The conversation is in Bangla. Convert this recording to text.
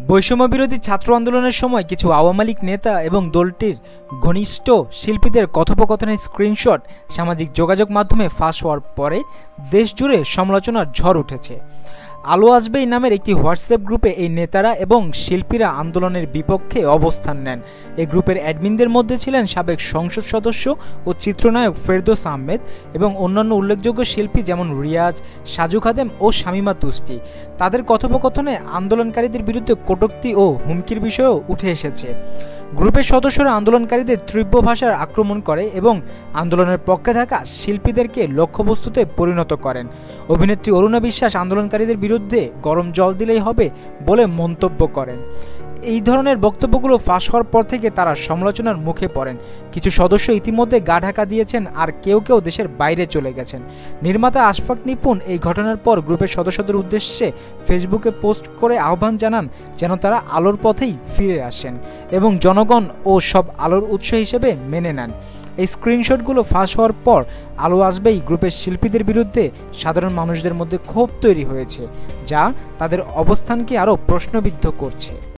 বৈষম্য বিরোধী ছাত্র আন্দোলনের সময় কিছু আওয়ামী লীগ নেতা এবং দলটির ঘনিষ্ঠ শিল্পীদের কথোপকথনের স্ক্রিনশট সামাজিক যোগাযোগ মাধ্যমে ফাঁস হওয়ার পরে দেশজুড়ে সমালোচনার ঝড় উঠেছে। আলো আসবেই নামের একটি হোয়াটসঅ্যাপ গ্রুপে এই নেতারা এবং শিল্পীরা আন্দোলনের বিপক্ষে অবস্থান নেন। এই গ্রুপের অ্যাডমিনদের মধ্যে ছিলেন সাবেক সংসদ সদস্য ও চিত্রনায়ক ফেরদৌস আহমেদ এবং অন্যান্য উল্লেখযোগ্য শিল্পী যেমন রিয়াজ, সাজু খাদেম ও শামীমা তুষ্টি। তাদের কথোপকথনে আন্দোলনকারীদের বিরুদ্ধে কটূক্তি ও হুমকির বিষয়ও উঠে এসেছে। গ্রুপের সদস্যরা আন্দোলনকারীদের তীব্র ভাষার আক্রমণ করে এবং আন্দোলনের পক্ষে থাকা শিল্পীদেরকে লক্ষ্যবস্তুতে পরিণত করেন। অভিনেত্রী অরুণা বিশ্বাস আন্দোলনকারীদের বিরুদ্ধে গরম জল দিলেই হবে বলে মন্তব্য করেন। এই ধরনের বক্তব্যগুলো ফাঁস হওয়ার পর থেকে তারা সমালোচনার মুখে পড়েন। কিছু সদস্য ইতিমধ্যে গা ঢাকা দিয়েছেন, আর কেউ কেউ দেশের বাইরে চলে গেছেন। নির্মাতা আশফাক নিপুণ এই ঘটনার পর গ্রুপের সদস্যদের উদ্দেশ্যে ফেসবুকে পোস্ট করে আহ্বান জানান যেন তারা আলোর পথেই ফিরে আসেন এবং জনগণ ও সব আলোর উৎস হিসেবে মেনে নেন। এই স্ক্রিনশটগুলো ফাঁস হওয়ার পর আলো আসবেই গ্রুপের শিল্পীদের বিরুদ্ধে সাধারণ মানুষদের মধ্যে ক্ষোভ তৈরি হয়েছে, যা তাদের অবস্থানকে আরও প্রশ্নবিদ্ধ করছে।